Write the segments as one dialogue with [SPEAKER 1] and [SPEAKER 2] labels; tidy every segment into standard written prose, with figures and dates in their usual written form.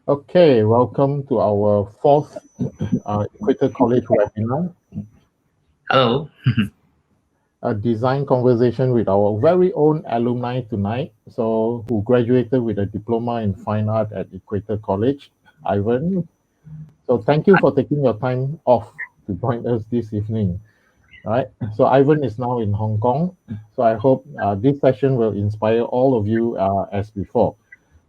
[SPEAKER 1] Okay, welcome to our fourth Equator College webinar,
[SPEAKER 2] Hello.
[SPEAKER 1] a design conversation with our very own alumni tonight, who graduated with a diploma in fine art at Equator College, Ivan. So thank you for taking your time off to join us this evening. All right. So Ivan is now in Hong Kong. So I hope this session will inspire all of you as before.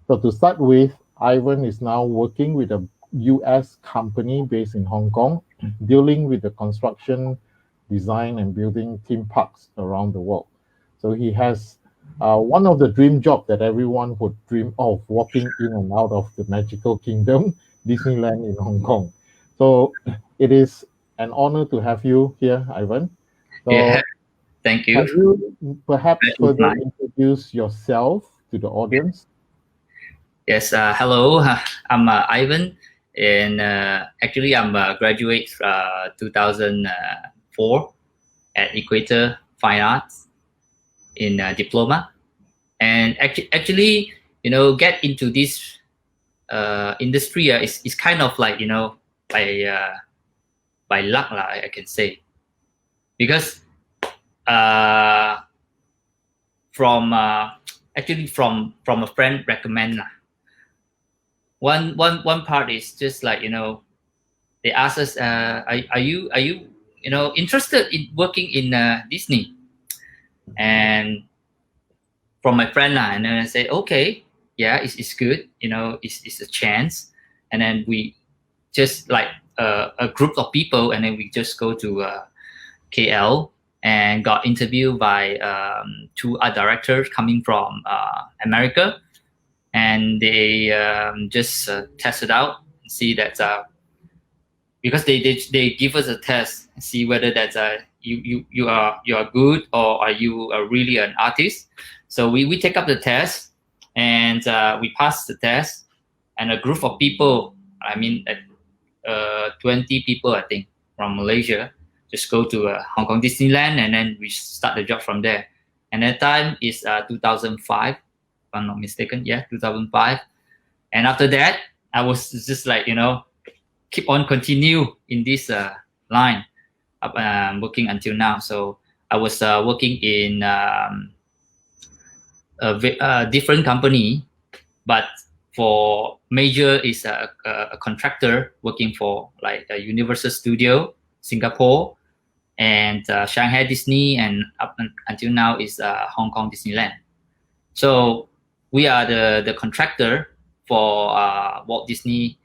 [SPEAKER 1] So to start with, Ivan is now working with a US company based in Hong Kong, dealing with the construction, design, and building theme parks around the world. So he has one of the dream job that everyone would dream of, walking in and out of the magical kingdom, Disneyland in Hong Kong. So it is an honor to have you here, Ivan.
[SPEAKER 2] Yeah,
[SPEAKER 1] So
[SPEAKER 2] thank you.
[SPEAKER 1] can you perhaps
[SPEAKER 2] That is
[SPEAKER 1] further
[SPEAKER 2] nice.
[SPEAKER 1] introduce yourself to the audience?
[SPEAKER 2] Yes. Hello. I'm Ivan, and actually I'm a graduate 2004 at Equator Fine Arts in diploma, and actually, get into this industry is kind of like by by luck lah, I can say, because uh, from actually from a friend recommend lah. One part is just like they ask us are you interested in working in Disney, and from my friend and then I say okay, yeah, it's good, it's a chance. And then we just like a group of people, and then we just go to KL and got interviewed by two art directors coming from America, and they just test it out, see that because they give us a test, see whether that you are good, or are you really an artist. So we take up the test, and we pass the test, and a group of people, I mean 20 people I think from Malaysia, just go to Hong Kong Disneyland, and then we start the job from there. And that time is 2005, if I'm not mistaken. Yeah, 2005. And after that, I was just like keep on continue in this line, working until now. So I was working in a different company, but for major is a contractor working for like a Universal Studio Singapore, and Shanghai Disney, and up until now is Hong Kong Disneyland. So we are the contractor for Walt Disney.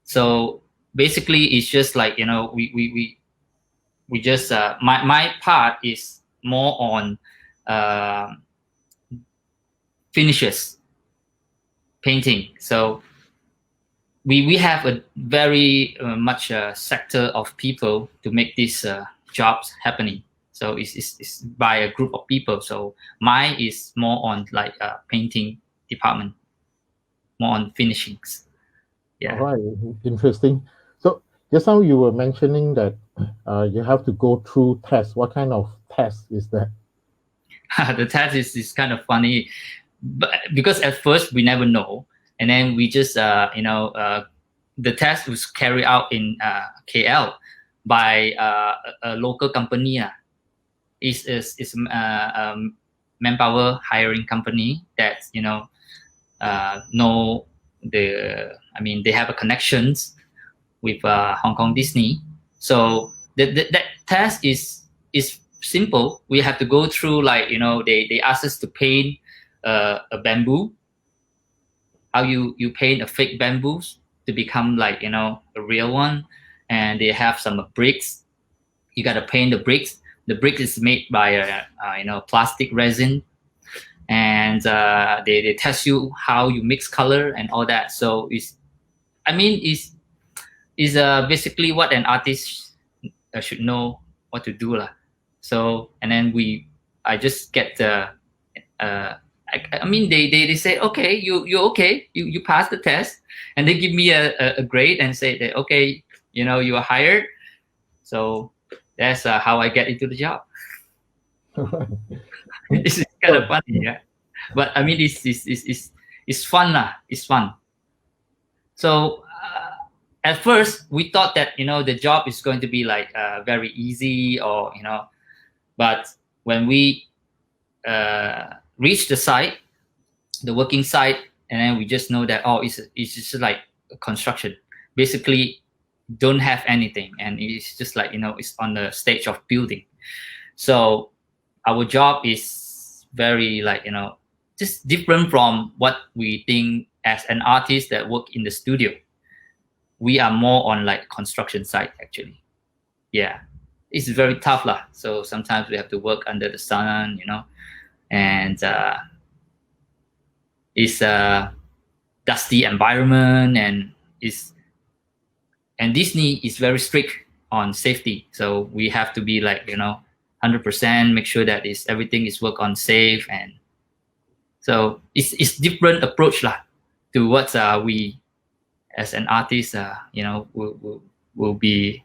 [SPEAKER 2] So basically, it's just like we just my part is more on finishes, painting. So we have a very much sector of people to make these jobs happening. So it's by a group of people. So mine is more on like painting department, more on finishings.
[SPEAKER 1] All
[SPEAKER 2] Yeah.
[SPEAKER 1] right, interesting. So just now you were mentioning that you have to go through tests. What kind of test is that?
[SPEAKER 2] The test is kind of funny, but because at first we never know, and then we just the test was carried out in KL by a local company. Is manpower hiring company that know they have a connections with Hong Kong Disney. So that test is simple. We have to go through like they ask us to paint a bamboo. How you paint a fake bamboos to become like a real one, and they have some bricks. You got to paint the bricks. The brick is made by plastic resin, and they test you how you mix color and all that. So is basically what an artist should know what to do lah. So and then I just get they say okay, you okay, you pass the test, and they give me a grade and say that okay, you are hired. So that's how I get into the job. It's kind of funny, yeah. But I mean, it's fun lah. It's fun. So at first we thought that the job is going to be like very easy, or but when we reach the site, the working site, and then we just know that it's just like construction. Basically, don't have anything, and it's just like it's on the stage of building. So our job is very like just different from what we think as an artist that work in the studio. We are more on like construction site actually. Yeah, it's very tough lah. So sometimes we have to work under the sun, and it's a dusty environment, and Disney is very strict on safety. So we have to be like 100% make sure that everything is work on safe, and so it's different approach lah to what we as an artist will be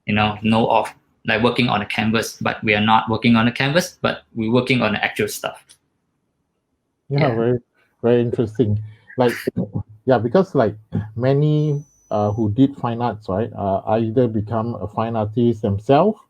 [SPEAKER 2] know of, like working on a canvas, but we are not working on a canvas, but we're working on the actual stuff.
[SPEAKER 1] Yeah, very, very interesting. Like, yeah, because like many who did fine arts, right, either become a fine artist themselves,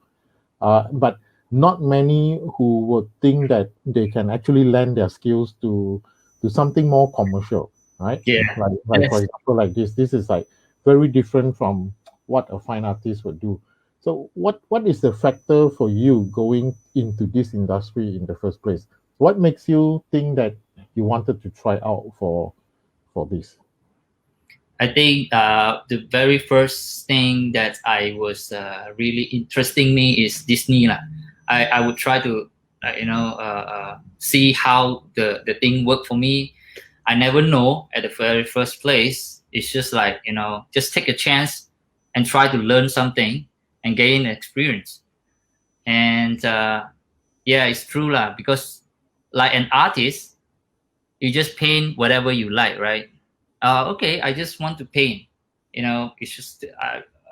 [SPEAKER 1] but not many who would think that they can actually lend their skills to something more commercial, right?
[SPEAKER 2] Yeah.
[SPEAKER 1] Like
[SPEAKER 2] Yes.
[SPEAKER 1] for example, like this is like very different from what a fine artist would do. So what is the factor for you going into this industry in the first place? What makes you think that you wanted to try out for this?
[SPEAKER 2] I think the very first thing that I was really interesting me is Disney lah. I would try to see how the thing worked for me. I never know at the very first place. It's just like just take a chance and try to learn something and gain experience. And yeah, it's true lah, because like an artist, you just paint whatever you like, right? Okay, I just want to paint. It's just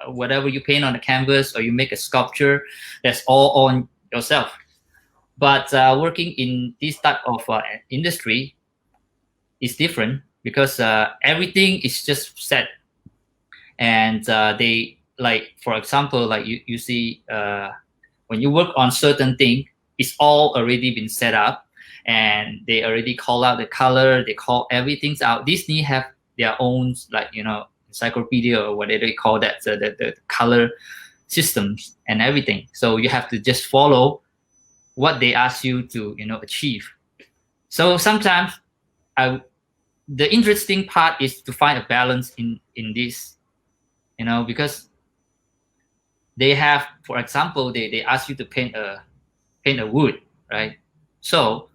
[SPEAKER 2] whatever you paint on a canvas, or you make a sculpture, that's all on yourself. But working in this type of industry is different, because everything is just set, and they, like for example, like you see when you work on certain thing, it's all already been set up, and they already call out the color, they call everything's out. Disney have their own like encyclopedia or whatever they call that, the color systems and everything. So you have to just follow what they ask you to achieve. So sometimes the interesting part is to find a balance in this, because they have, for example, they ask you to paint a wood, right? So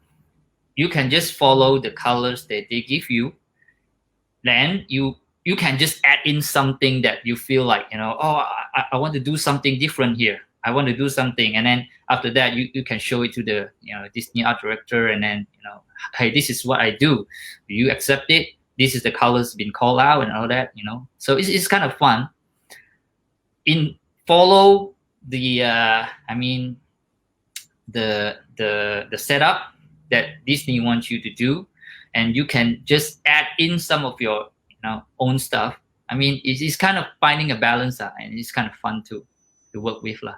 [SPEAKER 2] you can just follow the colors that they give you. Then you can just add in something that you feel like I want to do something different here. I want to do something, and then after that you can show it to the Disney art director, and then hey, this is what I do. Do you accept it? This is the colors been called out and all that. So it's kind of fun. Follow the the setup that Disney wants you to do, and you can just add in some of your own stuff. I mean, it's kind of finding a balance, and it's kind of fun to work with lah.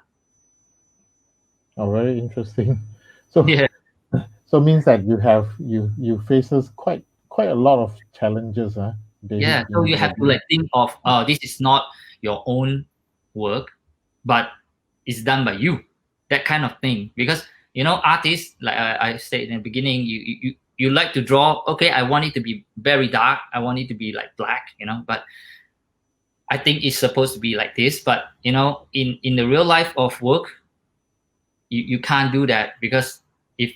[SPEAKER 1] Oh, very interesting. So
[SPEAKER 2] Yeah,
[SPEAKER 1] so means that you faces quite a lot of challenges, David,
[SPEAKER 2] yeah. So you have to like think of this is not your own work, but it's done by you. That kind of thing, because artists, like I said in the beginning, you like to draw. Okay, I want it to be very dark. I want it to be like black, but I think it's supposed to be like this. But in the real life of work, you can't do that, because if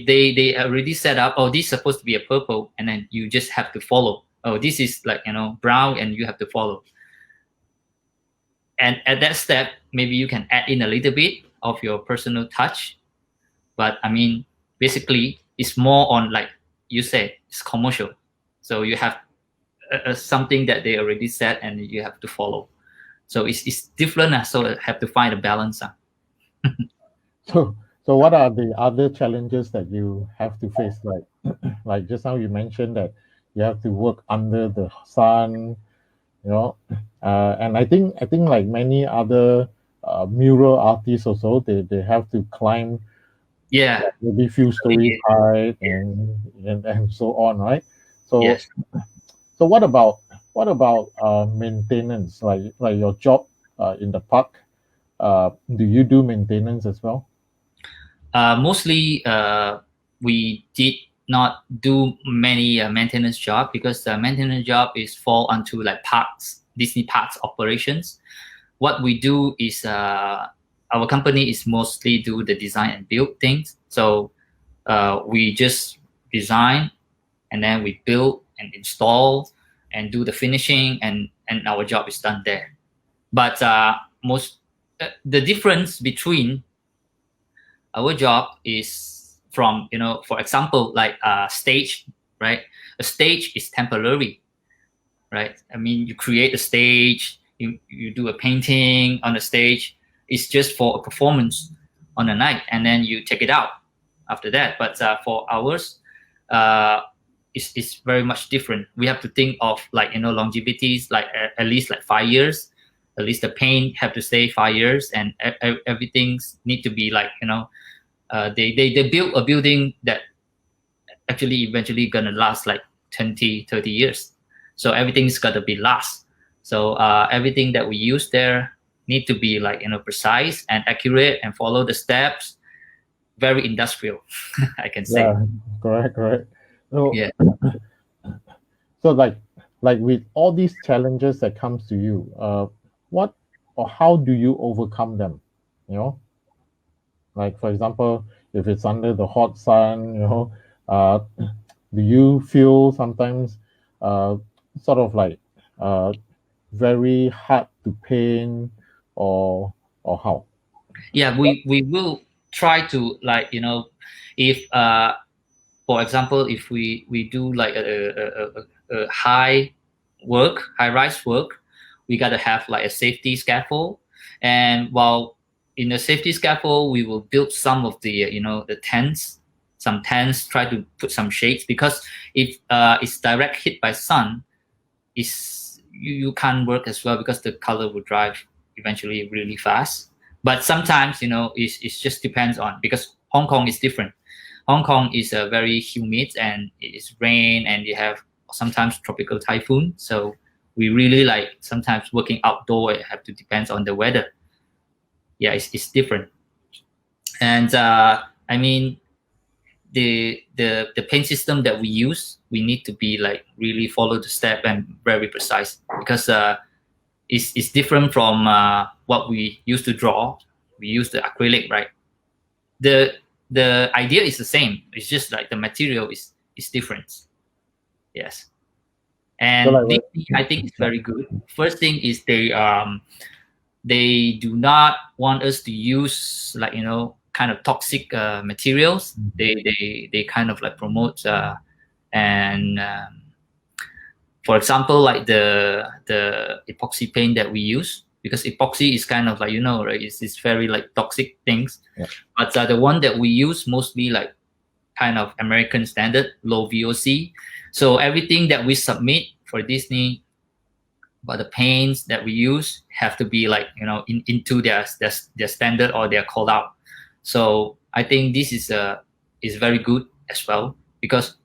[SPEAKER 2] they already set up, oh, this is supposed to be a purple, and then you just have to follow. Oh, this is like brown, and you have to follow. And at that step, maybe you can add in a little bit of your personal touch. But I mean, basically, it's more on, like you said, it's commercial. So you have something that they already said, and you have to follow. So it's different. So have to find a balance.
[SPEAKER 1] So what are the other challenges that you have to face? Like like just now you mentioned that You have to work under the sun, you know. And I think like many other mural artists also, they have to climb
[SPEAKER 2] Yeah.
[SPEAKER 1] maybe few stories
[SPEAKER 2] Really,
[SPEAKER 1] high
[SPEAKER 2] yeah.
[SPEAKER 1] and so on, right? So
[SPEAKER 2] Yes.
[SPEAKER 1] so what about maintenance, like your job in the park? Do you do maintenance as well?
[SPEAKER 2] Mostly, we did not do many maintenance job because the maintenance job is fall onto like parks, Disney parks operations. What we do is our company is mostly do the design and build things. So we just design and then we build and install and do the finishing, and our job is done there. But most the difference between our job is from, for example, like a stage, right? A stage is temporary, right? I mean, you create a stage, you do a painting on the stage. It's just for a performance on a night, and then you take it out after that. But for ours, uh, it's very much different. We have to think of like longevities, like at least like 5 years. At least the paint have to stay 5 years, and everything's need to be like they build a building that actually eventually gonna last like 20, 30 years. So everything's gotta be last. So everything that we use there need to be like precise and accurate and follow the steps. Very industrial, I can say.
[SPEAKER 1] Yeah, correct. So
[SPEAKER 2] Yeah.
[SPEAKER 1] so like with all these challenges that comes to you, what or how do you overcome them? You know, like for example, if it's under the hot sun, uh, do you feel sometimes uh, sort of like uh, very hard to paint, or how?
[SPEAKER 2] Yeah, we will try to like if for example, if we do like a high rise work, we got to have like a safety scaffold. And while in the safety scaffold, we will build some of the the tents, some tents, try to put some shades, because if it's direct hit by sun, you can't work as well because the color will dry eventually really fast. But sometimes it's just depends on, because Hong Kong is different. Hong Kong is very humid and it's rain, and you have sometimes tropical typhoon. So we really like sometimes working outdoor. It have to depends on the weather. Yeah, it's different. And I mean, the paint system that we use, we need to be like really follow the step and very precise, because it's different from what we used to draw. We use the acrylic, right? The the idea is the same. It's just like the material is different. Yes.
[SPEAKER 1] So
[SPEAKER 2] And
[SPEAKER 1] like
[SPEAKER 2] this
[SPEAKER 1] what-
[SPEAKER 2] I think is very good. First thing is they do not want us to use like kind of toxic materials. They kind of like promote and for example, like the epoxy paint that we use, because epoxy is kind of like right, it's very like toxic things.
[SPEAKER 1] yeah.
[SPEAKER 2] But the one that we use mostly like kind of American standard, low VOC. So everything that we submit for Disney, but the paints that we use have to be like into their standard, or they're called out. So I think this is very good as well, because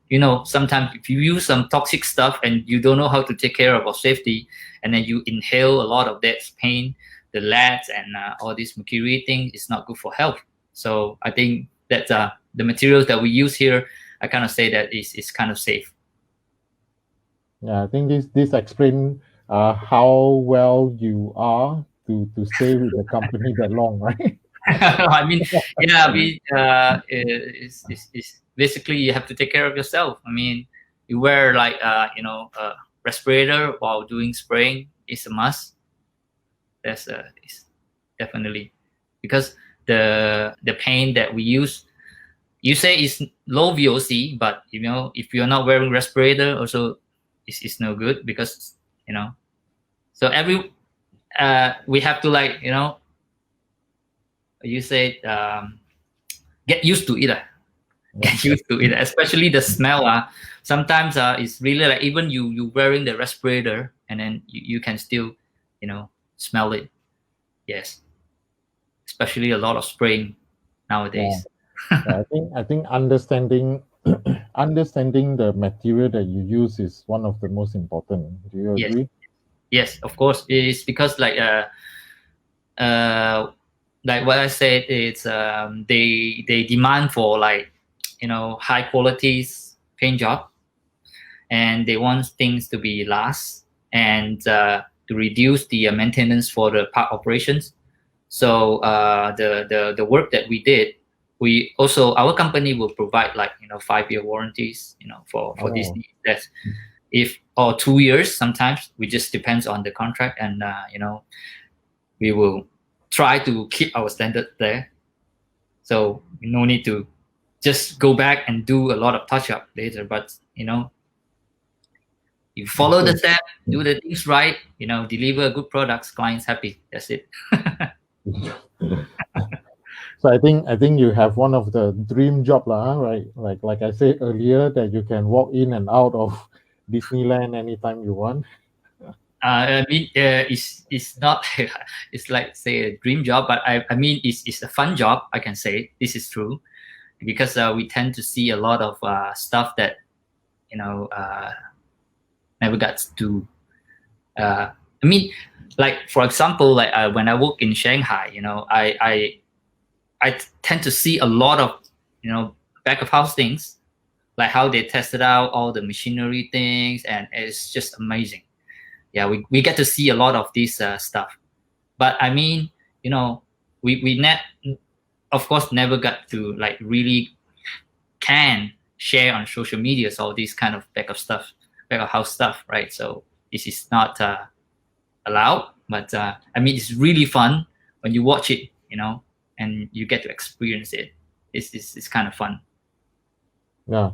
[SPEAKER 2] sometimes if you use some toxic stuff and you don't know how to take care of our safety, and then you inhale a lot of that paint, the lead and all this mercury thing is not good for health. So I think that the materials that we use here, I kind of say that is kind of safe.
[SPEAKER 1] Yeah, I think this explain how well you are to stay with the company that long, right?
[SPEAKER 2] I mean, yeah, I mean, it's basically you have to take care of yourself. I mean, you wear like a respirator while doing spraying is a must. That's is definitely, because the paint that we use, you say is low VOC, but if you're not wearing respirator, also it's no good, because you know. So we have to like you say get used to it. get used to it, especially the smell. Sometimes it's really like even you wearing the respirator and then you can still, smell it. Yes, especially a lot of spraying
[SPEAKER 1] Yeah.
[SPEAKER 2] nowadays.
[SPEAKER 1] Yeah, I think understanding the material that you use is one of the most important. Do you
[SPEAKER 2] Yes,
[SPEAKER 1] agree?
[SPEAKER 2] yes, of course. It's because uh, like what I said, it's they demand for like high qualities paint job, and they want things to be last and to reduce the maintenance for the park operations. So the work that we did, we also our company will provide like 5-year warranties, for
[SPEAKER 1] Oh,
[SPEAKER 2] Disney. That's if or 2 years sometimes. We just depends on the contract, and we will try to keep our standard there. So no need to just go back and do a lot of touch up later. But you follow the
[SPEAKER 1] okay.
[SPEAKER 2] step, do the things right, deliver good products, clients happy. That's it.
[SPEAKER 1] So I think you have one of the dream job lah, huh, right? Like I said earlier, that you can walk in and out of Disneyland anytime you want.
[SPEAKER 2] I mean, it's not. It's like say a dream job, but I mean, it's a fun job. I can say this is true because we tend to see a lot of stuff that you know uh, never got to. I mean, like for example, like when I work in Shanghai, I tend to see a lot of back of house things, like how they tested out all the machinery things, and it's just amazing. Yeah, we get to see a lot of this stuff. But I mean, we of course never got to like really can share on social media all these kind of back of house stuff, right? So this is not allowed. But I mean, it's really fun when you watch it, and you get to experience it. It's kind of fun.
[SPEAKER 1] Yeah.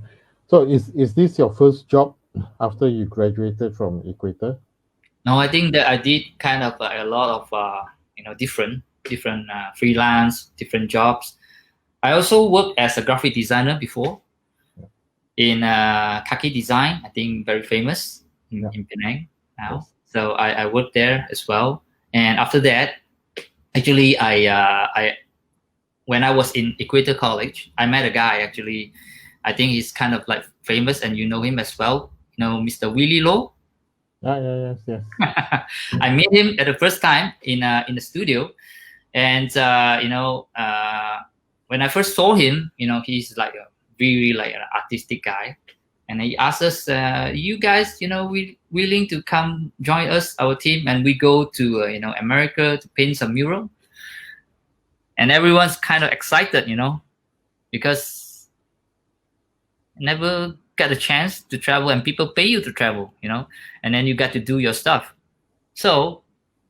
[SPEAKER 1] So is this your first job after you graduated from Equator?
[SPEAKER 2] No, I think that I did kind of a lot of different freelance, different jobs. I also worked as a graphic designer before in Kaki Design. I think very famous
[SPEAKER 1] Yeah.
[SPEAKER 2] in Penang now.
[SPEAKER 1] Yes.
[SPEAKER 2] So I worked there as well. And after that, actually, I when I was in Equator College, I met a guy. Actually, I think he's kind of like famous, and you know him as well. Mr. Willie Low.
[SPEAKER 1] Yeah. Yeah. Yes. Yes.
[SPEAKER 2] I met him at the first time in the studio, and when I first saw him, he's like a really like an artistic guy, and he asked us, "You guys, we willing to come join us, our team, and we go to America to paint some mural?" And everyone's kind of excited, because never got a chance to travel, and people pay you to travel, and then you got to do your stuff. So,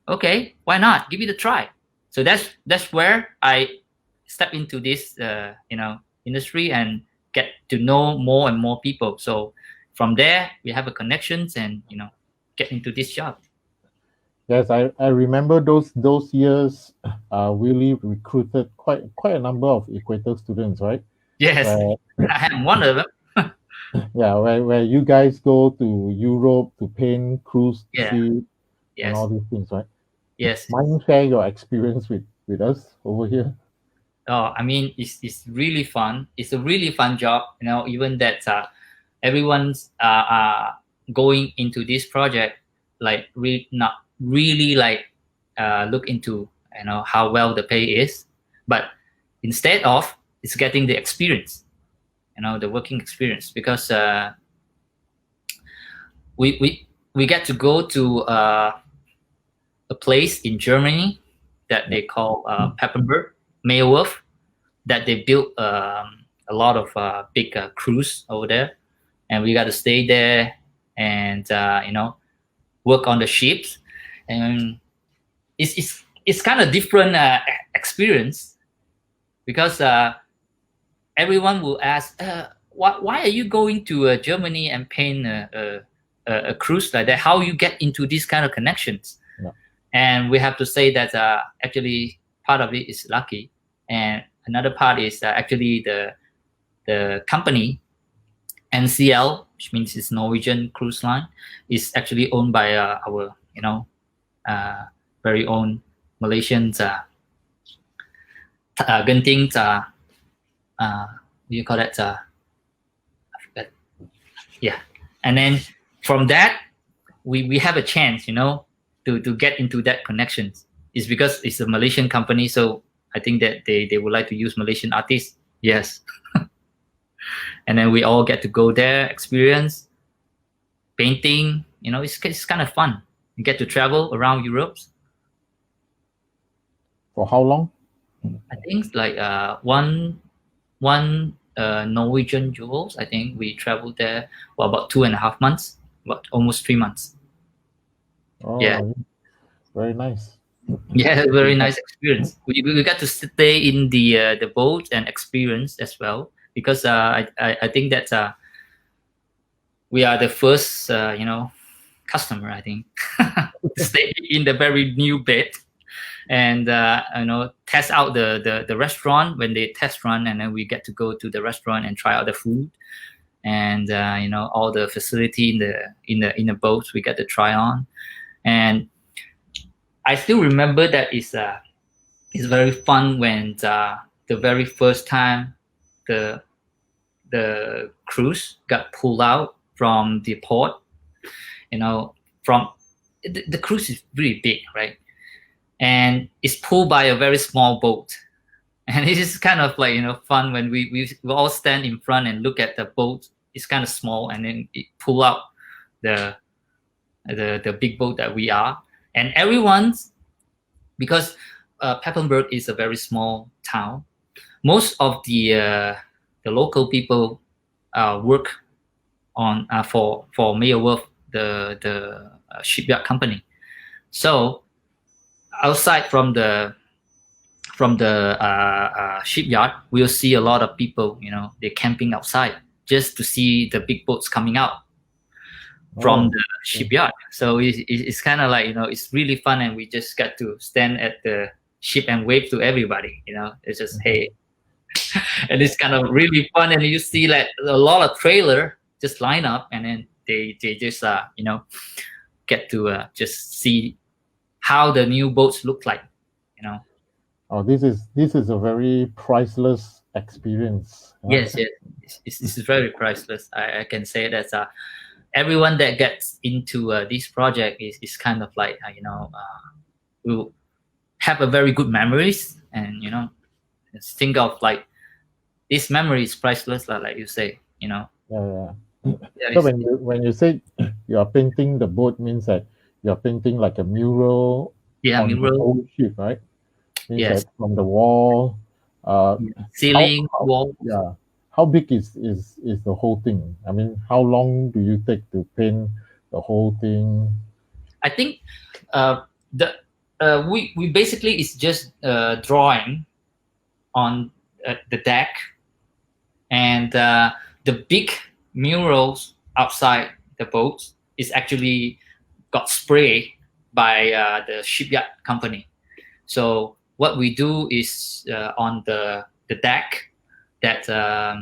[SPEAKER 2] okay, why not? Give it a try. So that's where I step into this industry and get to know more and more people. So from there we have a connections and get into this job.
[SPEAKER 1] Yes, I remember those years. Willie recruited quite a number of Equator students, right?
[SPEAKER 2] Yes,
[SPEAKER 1] Where
[SPEAKER 2] I am one of them.
[SPEAKER 1] yeah, where you guys go to Europe to paint cruise
[SPEAKER 2] Yeah.
[SPEAKER 1] ship and
[SPEAKER 2] Yes.
[SPEAKER 1] all these things, right?
[SPEAKER 2] Yes.
[SPEAKER 1] Mind share your experience with us over here?
[SPEAKER 2] Oh, I mean, it's really fun. It's a really fun job. Even that everyone's going into this project like not really like look into how well the pay is, but instead of it's getting the experience, the working experience, because we get to go to a place in Germany that they call Peppenberg, Mayerwerf, that they built a lot of big cruise over there, and we got to stay there and work on the ships, and it's kind of different experience, because everyone will ask, why are you going to Germany and paint a cruise like that? How you get into these kind of connections?
[SPEAKER 1] Yeah.
[SPEAKER 2] And we have to say that actually part of it is lucky, and another part is actually the company NCL, which means it's Norwegian Cruise Line, is actually owned by our very own Malaysian Genting do you call that I forget. Yeah, and then from that we have a chance, to get into that connections. It's because it's a Malaysian company, so I think that they would like to use Malaysian artists. Yes. And then we all get to go there, experience painting. It's kind of fun. You get to travel around Europe.
[SPEAKER 1] For how long?
[SPEAKER 2] I think it's like one Norwegian jewels. I think we traveled there for about 2.5 months, about almost 3 months.
[SPEAKER 1] Oh,
[SPEAKER 2] Yeah.
[SPEAKER 1] Very nice.
[SPEAKER 2] Yeah, very nice experience. We got to stay in the boat and experience as well, because I think that we are the first customer, I think, to stay in the very new bed and test out the restaurant when they test run, and then we get to go to the restaurant and try out the food, and all the facility in the boat we get to try on. And I still remember that it's very fun when the very first time the cruise got pulled out from the port. From the cruise is really big, right? And it's pulled by a very small boat, and it is kind of like fun when we all stand in front and look at the boat. It's kind of small, and then it pull out the big boat that we are, and everyone's, because Papenburg is a very small town. Most of the local people work on for Mayor Wolf, the shipyard company. So outside from the shipyard, we'll see a lot of people. They're camping outside just to see the big boats coming out from the shipyard. So it's kind of like it's really fun, and we just got to stand at the ship and wave to everybody. It's just hey, and it's kind of really fun. And you see like a lot of trailer just line up, and then they just get to just see how the new boats look like.
[SPEAKER 1] Oh, this is a very priceless experience.
[SPEAKER 2] Yes, it's very priceless. I can say that everyone that gets into this project is kind of like will have a very good memories, and just think of like this memory is priceless, like you say.
[SPEAKER 1] Yeah.
[SPEAKER 2] Yeah,
[SPEAKER 1] So when you say you are painting the boat, means that you are painting like a mural on the
[SPEAKER 2] mural.
[SPEAKER 1] whole ship, right? Means
[SPEAKER 2] Yes.
[SPEAKER 1] that from the wall,
[SPEAKER 2] Ceiling, wall.
[SPEAKER 1] Yeah. How big is the whole thing? I mean, how long do you take to paint the whole thing?
[SPEAKER 2] I think we basically is just drawing on the deck, and the big murals outside the boat is actually got sprayed by the shipyard company. So what we do is on the deck, that the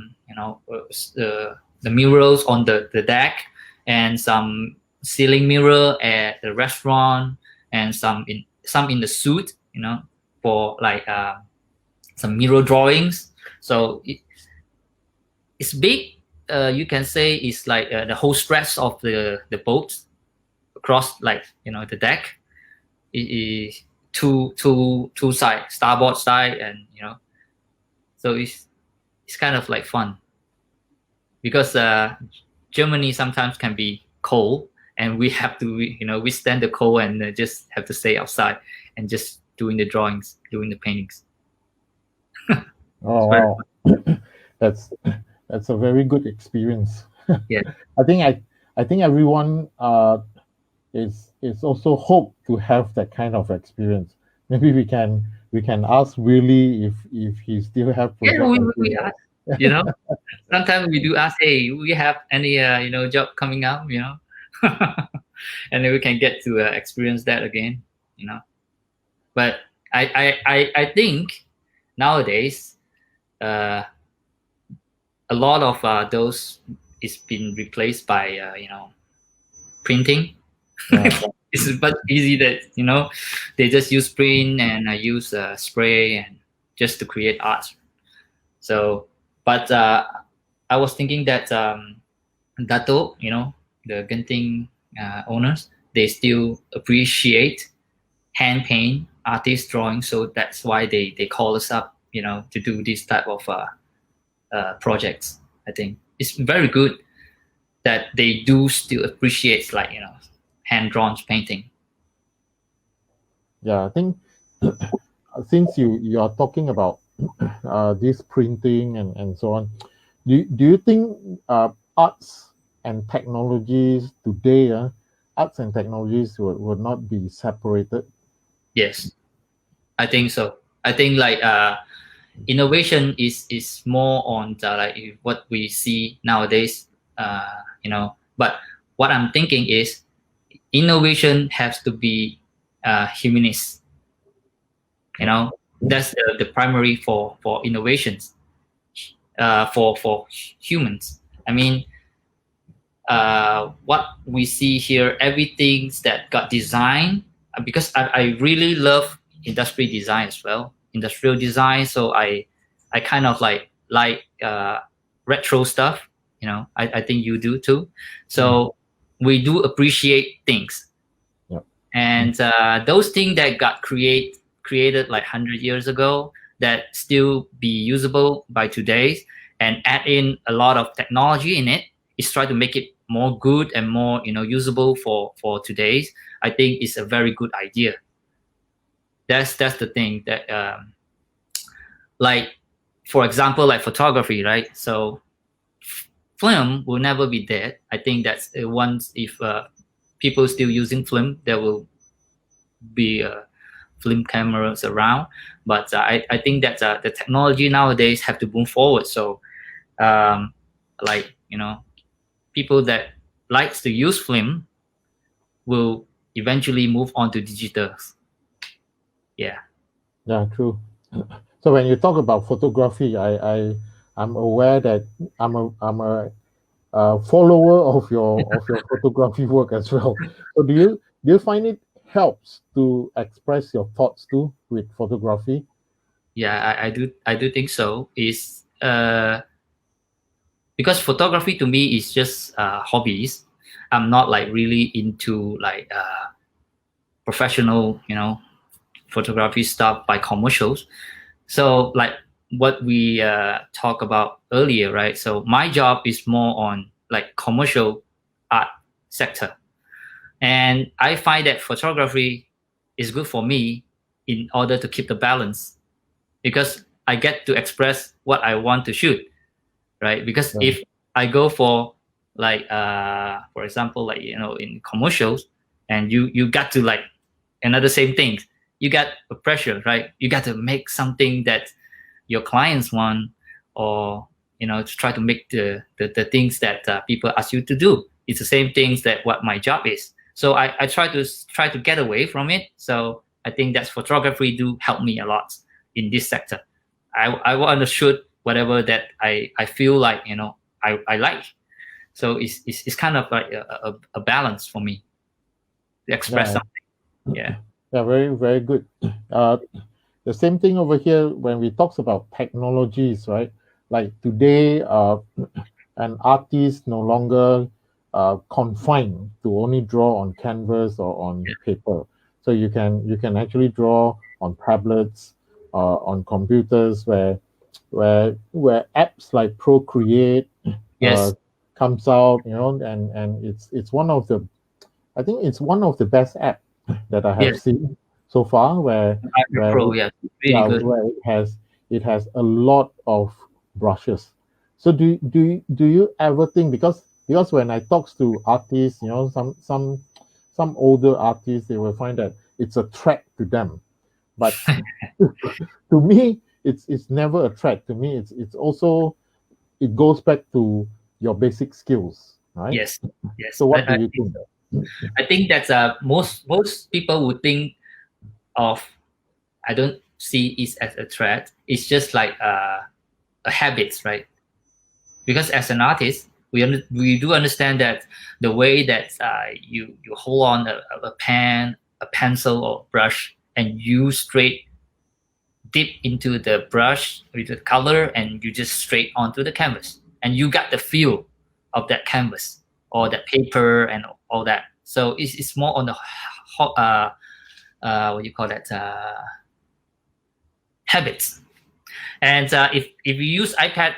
[SPEAKER 2] murals on the deck, and some ceiling mirror at the restaurant, and some in the suit, for like some mirror drawings. So it's big. You can say it's like the whole stretch of the boat across, like the deck. It is two sides, starboard side, and so it's kind of like fun, because Germany sometimes can be cold, and we have to withstand the cold, and just have to stay outside and just doing the drawings, doing the paintings.
[SPEAKER 1] Oh wow, that's a very good experience.
[SPEAKER 2] Yeah.
[SPEAKER 1] I think everyone is also hope to have that kind of experience. Maybe we can ask Willie if he still have project.
[SPEAKER 2] We ask, sometimes we do ask, hey, we have any job coming up, and then we can get to experience that again. But I think nowadays a a lot of those is been replaced by printing.
[SPEAKER 1] Yeah.
[SPEAKER 2] It's much easy that they just use print and use spray and just to create art. So, but I was thinking that Dato, the Genting owners, they still appreciate hand paint artist drawing, so that's why they call us up, to do this type of projects. I think it's very good that they do still appreciate hand drawn painting.
[SPEAKER 1] Yeah, I think since you are talking about this printing and so on, do you think arts and technologies today, arts and technologies would not be separated?
[SPEAKER 2] Yes, I think so. I think innovation is more on what we see nowadays. But what I'm thinking is innovation has to be humanist. That's the primary for innovations for humans. I mean, what we see here, everything that got designed, because I really love industrial design as well, industrial design. So I kind of like retro stuff. I think you do too. So we do appreciate things.
[SPEAKER 1] Yep.
[SPEAKER 2] And those things that got created like 100 years ago that still be usable by today, and add in a lot of technology in it, is try to make it more good and more usable for today's. I think it's a very good idea. That's the thing that like, for example, like photography, right? So film will never be dead. I think that's once, if people still using film, there will be film cameras around. But I think that the technology nowadays have to move forward. So people that likes to use film will eventually move on to digital. Yeah.
[SPEAKER 1] Yeah, true. So when you talk about photography, I'm aware that I'm a follower of your photography work as well. So do you find it helps to express your thoughts too with photography?
[SPEAKER 2] Yeah, I do think so. Is because photography to me is just hobbies. I'm not like really into professional, photography stuff by commercials. So like what we talked about earlier, right? So my job is more on like commercial art sector, and I find that photography is good for me in order to keep the balance, because I get to express what I want to shoot, right? Because
[SPEAKER 1] Yeah.
[SPEAKER 2] if I go for for example, in commercials, and you got to like another same thing, you got a pressure, right? You got to make something that your clients want, or to try to make the things that people ask you to do. It's the same things that what my job is. So I try to get away from it. So I think that photography do help me a lot in this sector. I want to shoot whatever that I feel like I like. So it's kind of like a balance for me to express
[SPEAKER 1] Yeah.
[SPEAKER 2] something. Yeah.
[SPEAKER 1] Yeah, very, very good. Uh, the same thing over here when we talk about technologies, right? Like today, an artist no longer confined to only draw on canvas or on paper. So you can actually draw on tablets, on computers, where apps like Procreate
[SPEAKER 2] Yes.
[SPEAKER 1] comes out, and it's one of the, I think it's one of the best app that I have
[SPEAKER 2] Yes.
[SPEAKER 1] seen so far,
[SPEAKER 2] iPad
[SPEAKER 1] where
[SPEAKER 2] Pro.
[SPEAKER 1] it,
[SPEAKER 2] Yeah. Really
[SPEAKER 1] yeah,
[SPEAKER 2] good.
[SPEAKER 1] where it has a lot of brushes. So do you ever think, because when I talk to artists, some older artists, they will find that it's a threat to them, but to me it's never a threat. To me it's also, it goes back to your basic skills, right?
[SPEAKER 2] Yes. Yes.
[SPEAKER 1] So what do
[SPEAKER 2] I
[SPEAKER 1] you
[SPEAKER 2] think
[SPEAKER 1] think?
[SPEAKER 2] so. I think that most people would think of. I don't see it as a threat. It's just like a habit, right? because as an artist, we do understand that the way that you hold on a pen, a pencil or brush, and you straight dip into the brush with the color, and you just straight onto the canvas, and you got the feel of that canvas or that paper and all that. So it's more on the what do you call that, habits. And if you use iPad,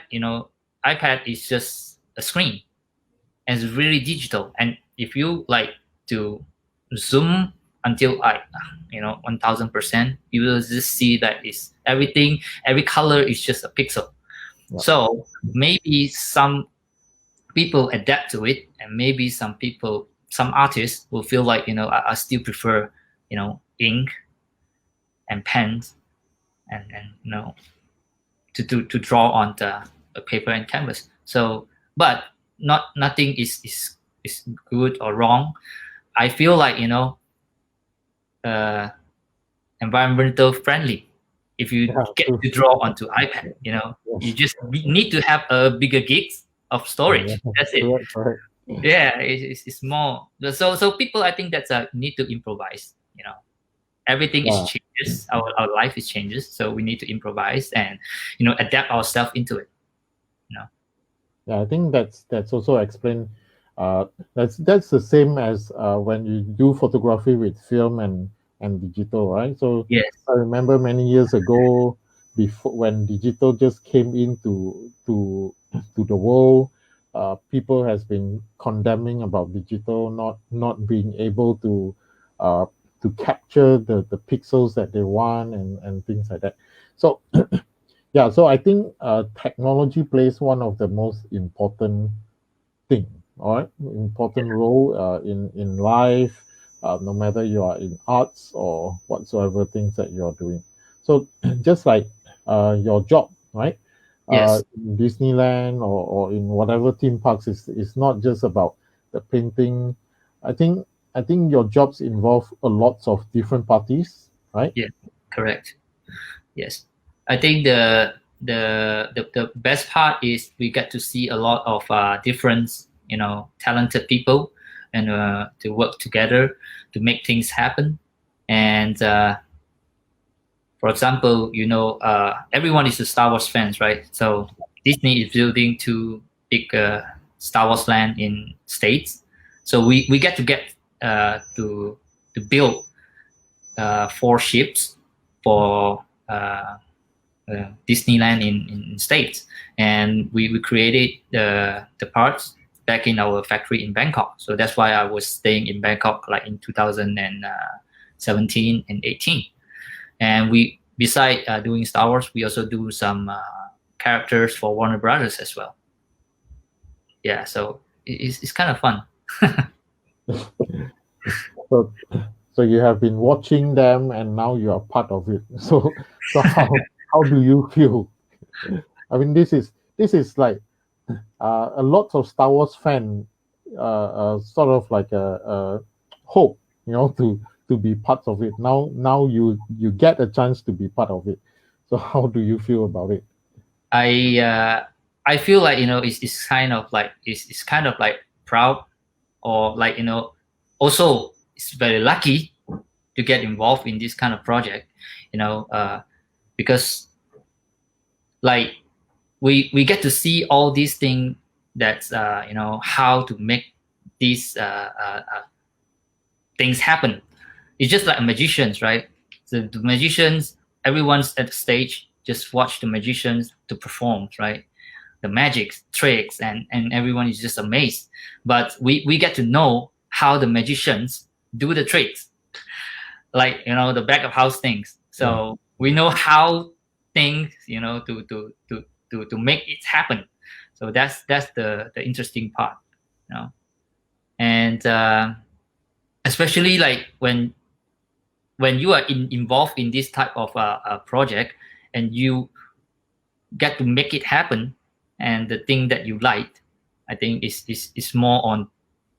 [SPEAKER 2] iPad is just a screen and it's really digital. And if you like to zoom until 1000%, you will just see that is everything, every color is just a pixel.
[SPEAKER 1] Yeah.
[SPEAKER 2] So maybe some people adapt to it, and maybe some artists will feel like, I still prefer, ink and pens and to draw on the paper and canvas. So, but nothing is good or wrong. I feel like, environmental friendly. If you get to draw onto iPad, you just need to have a bigger gigs of storage. That's it.
[SPEAKER 1] Correct.
[SPEAKER 2] Yeah, it's more. So people, I think that's need to improvise. Everything is changes. Our life is changes, so we need to improvise and adapt ourselves into it.
[SPEAKER 1] Yeah, I think that's also explained. That's the same as when you do photography with film and digital, right? So
[SPEAKER 2] yes,
[SPEAKER 1] I remember many years ago, before when digital just came into to the world, people has been condemning about digital not being able to capture the pixels that they want and things like that. So yeah, so I think technology plays one of the most important thing, all right, important role in life, no matter you are in arts or whatsoever things that you are doing. So just like your job, right?
[SPEAKER 2] yes,
[SPEAKER 1] In Disneyland or in whatever theme parks, is not just about the painting. I think your jobs involve a lots of different parties, right?
[SPEAKER 2] yeah, correct. Yes, I think the best part is we get to see a lot of different, talented people, and to work together to make things happen. And for example, everyone is a Star Wars fans, right? So Disney is building two big Star Wars land in States. So we get to build 4 ships for Disneyland in States, and we created the parts back in our factory in Bangkok. So that's why I was staying in Bangkok like in 2017 and 18. And we, beside doing Star Wars, we also do some characters for Warner Brothers as well. Yeah, so it's kind of fun.
[SPEAKER 1] So you have been watching them and now you are part of it. So how do you feel? I mean, this is like a lot of Star Wars fan sort of like a hope, to be part of it. Now you get a chance to be part of it. So how do you feel about it?
[SPEAKER 2] I feel like it's kind of like proud, or like also it's very lucky to get involved in this kind of project, because like we get to see all these things that how to make these things happen. It's just like magicians, right? So the magicians, everyone's at the stage, just watch the magicians to perform, right? The magic tricks, and everyone is just amazed. But we get to know how the magicians do the tricks, like the back of house things. So we know how things to make it happen. So that's the interesting part, and especially like when you are involved in this type of project, and you get to make it happen, and the thing that you like, I think is more on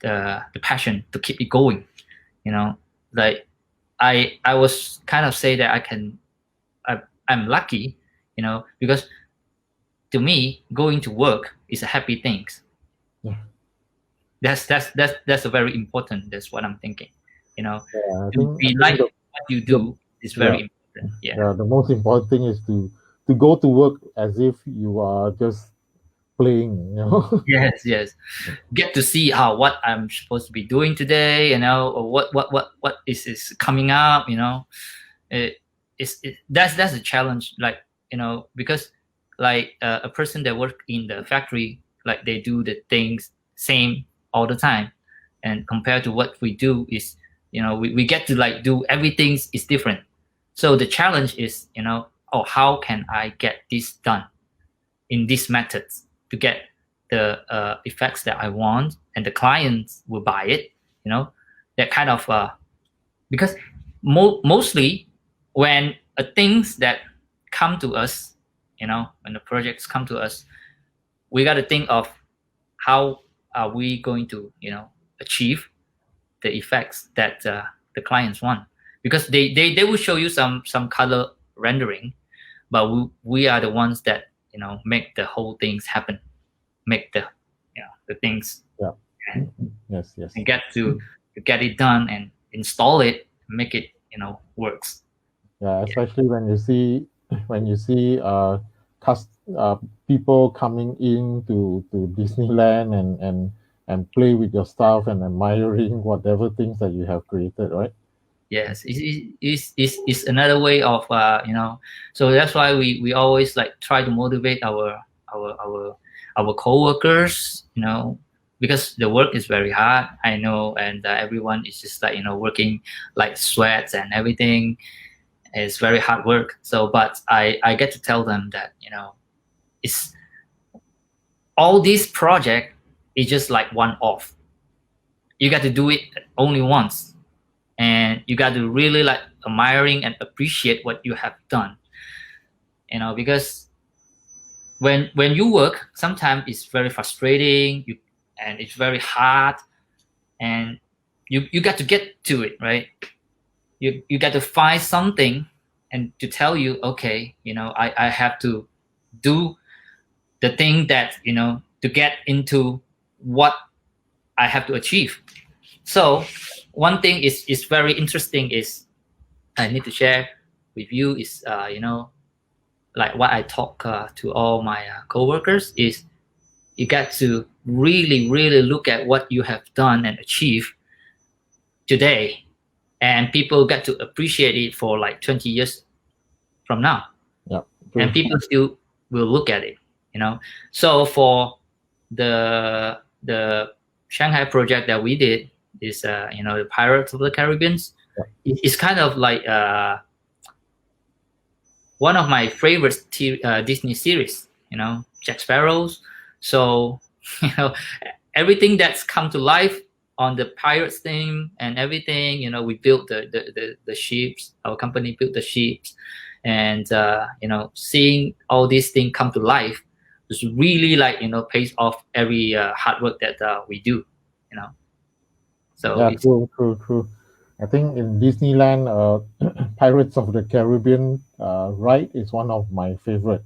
[SPEAKER 2] the passion to keep it going. Like I was kind of say that I'm lucky, because to me, going to work is a happy thing.
[SPEAKER 1] Yeah.
[SPEAKER 2] That's a very important. That's what I'm thinking.
[SPEAKER 1] I
[SPEAKER 2] To
[SPEAKER 1] think
[SPEAKER 2] be like what you
[SPEAKER 1] the
[SPEAKER 2] do is
[SPEAKER 1] yeah,
[SPEAKER 2] very important. Yeah.
[SPEAKER 1] yeah, the most important thing is to go to work as if you are just playing.
[SPEAKER 2] Yes. Get to see what I'm supposed to be doing today, or what is coming up, that's a challenge, like, because like a person that work in the factory, like they do the things same all the time, and compared to what we do is, we get to like do everything is different. So the challenge is, how can I get this done in these methods to get the effects that I want, and the clients will buy it. That kind of because mostly when things that come to us, when the projects come to us, we got to think of how are we going to achieve the effects that the clients want, because they will show you some color rendering, but we are the ones that make the whole things happen, make the things,
[SPEAKER 1] Yeah.
[SPEAKER 2] and,
[SPEAKER 1] Yes.
[SPEAKER 2] and get to get it done and install it, make it works.
[SPEAKER 1] Yeah, especially when you see people coming in to Disneyland and play with your stuff and admiring whatever things that you have created, right?
[SPEAKER 2] Yes, it's another way of so that's why we always like try to motivate our our our co-workers, because the work is very hard, I know, and everyone is just like working like sweats and everything. It's very hard work. So but I get to tell them that it's all this project is just like one off. You got to do it only once, and you got to really like admiring and appreciate what you have done, because when you work, sometimes it's very frustrating, and it's very hard, and you got to get to it, right? You got to find something and to tell you, okay, I have to do the thing that to get into what I have to achieve. So one thing is very interesting is I need to share with you is like what I talk to all my coworkers is, you got to really look at what you have done and achieved today, and people get to appreciate it for like 20 years from now,
[SPEAKER 1] Yeah.
[SPEAKER 2] and people still will look at it. So for the Shanghai project that we did is the Pirates of the Caribbean. It's kind of like one of my favorite Disney series, Jack Sparrows. So everything that's come to life on the pirates theme and everything, we built the ships, our company built the ships, and seeing all these things come to life is really like pays off every hard work that we do. So
[SPEAKER 1] Yeah,
[SPEAKER 2] it's
[SPEAKER 1] true. I think in Disneyland, Pirates of the Caribbean ride is one of my favorite.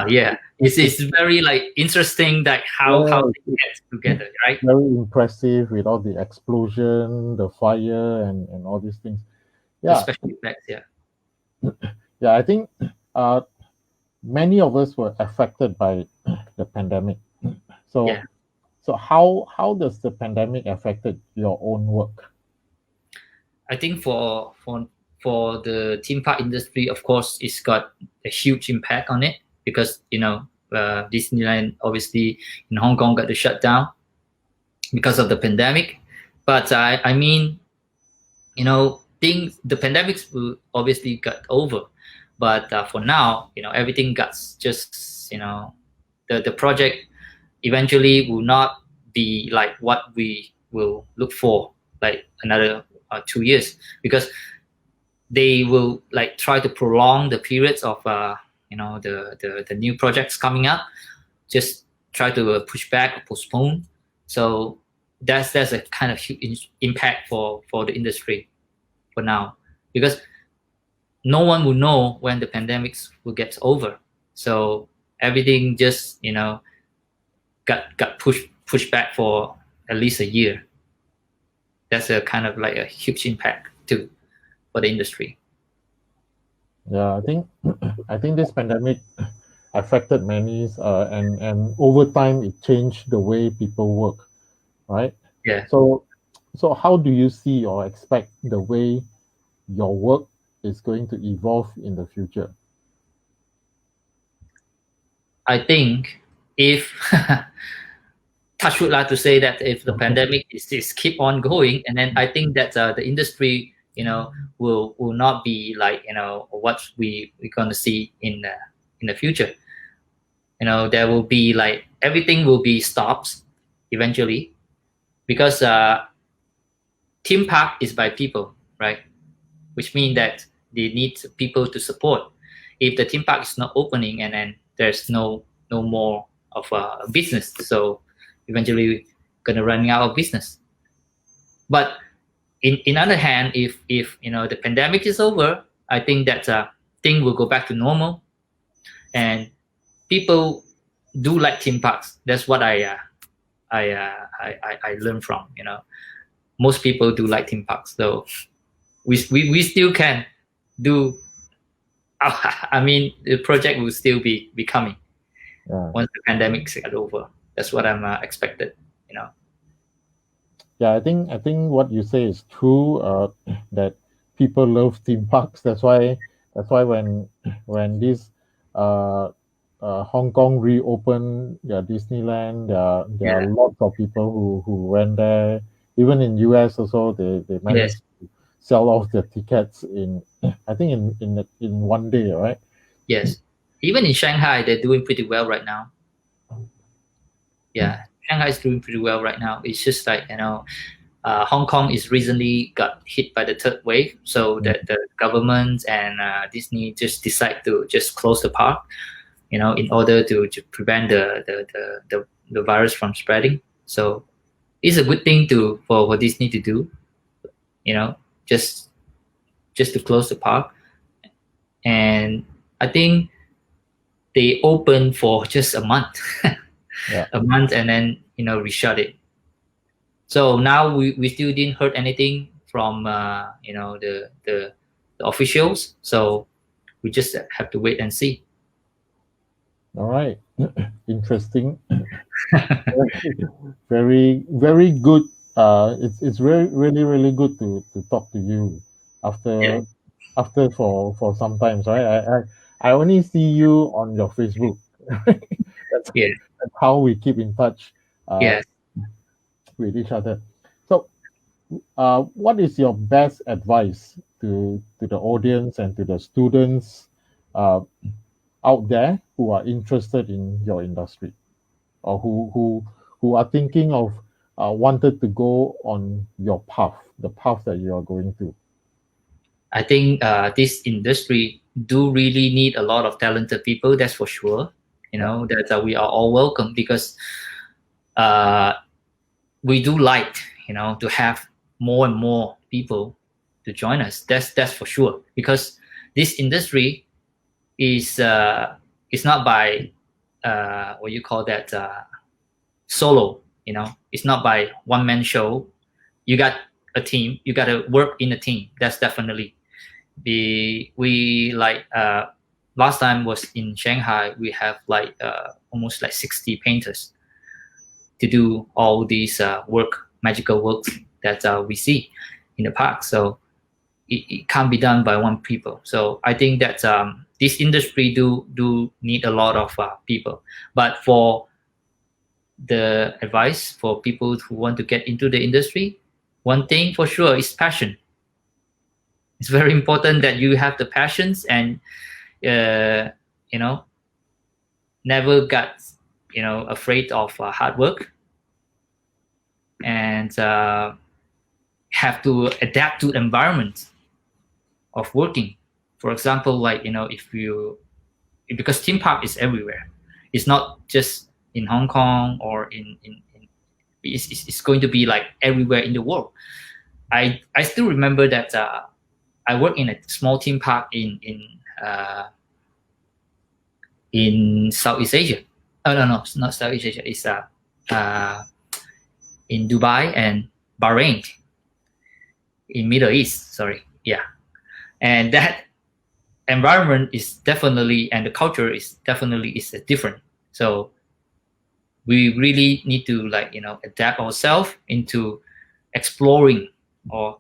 [SPEAKER 2] yeah, it's very like interesting that how
[SPEAKER 1] Yeah,
[SPEAKER 2] they get together, right?
[SPEAKER 1] very impressive with all the explosion, the fire, and all these things.
[SPEAKER 2] The
[SPEAKER 1] Yeah,
[SPEAKER 2] special effects, yeah.
[SPEAKER 1] yeah. I think uh, many of us were affected by the pandemic. So,
[SPEAKER 2] Yeah.
[SPEAKER 1] so how does the pandemic affected your own work?
[SPEAKER 2] I think for the theme park industry, of course, it's got a huge impact on it, because Disneyland obviously in Hong Kong got to shut down because of the pandemic. But I mean, the pandemics will obviously got over, but for now, everything got just the project eventually will not be like what we will look for like another 2 years, because they will like try to prolong the periods of the new projects coming up, just try to push back or postpone. So that's a kind of huge impact for the industry for now, because no one will know when the pandemics will get over. So everything just got pushed back for at least a year. That's a kind of like a huge impact too for the industry.
[SPEAKER 1] Yeah, I think this pandemic affected many, and over time it changed the way people work, right?
[SPEAKER 2] Yeah,
[SPEAKER 1] So, so how do you see or expect the way your work is going to evolve in the future?
[SPEAKER 2] I think if touch wood like to say that if the pandemic is keep on going, and then I think that the industry will not be like what we're gonna see in the future. There will be like everything will be stopped eventually, because theme park is by people, right? Which means that they need people to support. If the theme park is not opening, and then there's no more of a business, so eventually we're gonna run out of business. But in other hand, if the pandemic is over, I think that thing will go back to normal, and people do like theme parks. That's what I learned from. Most people do like theme parks, so we still can do. I mean, the project will still be coming
[SPEAKER 1] Yeah.
[SPEAKER 2] once the pandemic is over. That's what I'm expected.
[SPEAKER 1] Yeah, I think what you say is true. That people love theme parks. That's why when this uh, Hong Kong reopened their Disneyland, there are
[SPEAKER 2] Yeah.
[SPEAKER 1] lots of people who went there. Even in US also, they
[SPEAKER 2] Yes.
[SPEAKER 1] managed to sell off the tickets in I think in one day, right?
[SPEAKER 2] Yes. Even in Shanghai, they're doing pretty well right now. Yeah, Shanghai is doing pretty well right now. It's just like Hong Kong is recently got hit by the third wave, so that the government and Disney just decide to just close the park, in order to prevent the virus from spreading. So it's a good thing for Disney to do, you know, just just to close the park. And I think they opened for just a month,
[SPEAKER 1] Yeah.
[SPEAKER 2] a month, and then reshut it. So now we still didn't heard anything from the officials. So we just have to wait and see.
[SPEAKER 1] All right. Interesting. Very, very good. It's really good to talk to you
[SPEAKER 2] Yeah.
[SPEAKER 1] after for some times, right? I only see you on your Facebook. that's,
[SPEAKER 2] Yeah.
[SPEAKER 1] that's how we keep in touch
[SPEAKER 2] Yes.
[SPEAKER 1] with each other. So, what is your best advice to the audience and to the students uh, out there who are interested in your industry, or who are thinking of wanted to go on your path, the path that you are going to?
[SPEAKER 2] I think this industry do really need a lot of talented people. That's for sure.
[SPEAKER 1] Yeah.
[SPEAKER 2] That we are all welcome, because uh, we do like to have more and more people to join us. That's for sure, because this industry is not by what you call that solo. It's not by one man show. You got a team. You got to work in a team. That's definitely we like last time was in Shanghai. We have like almost like 60 painters to do all these magical works that we see in the park. So it can't be done by one people. So I think that this industry do need a lot of people. But for the advice for people who want to get into the industry, one thing for sure is passion. It's very important that you have the passions, and uh, you know never got afraid of hard work, and have to adapt to the environment of working. For example, like if you because theme park is everywhere. It's not just in Hong Kong or in it's going to be like everywhere in the world. I still remember that I worked in a small theme park in in Southeast Asia. Oh no, it's not Southeast Asia. It's in Dubai and Bahrain, in Middle East. Sorry, yeah, and that environment is definitely, and the culture is definitely is different. So we really need to adapt ourselves into exploring, or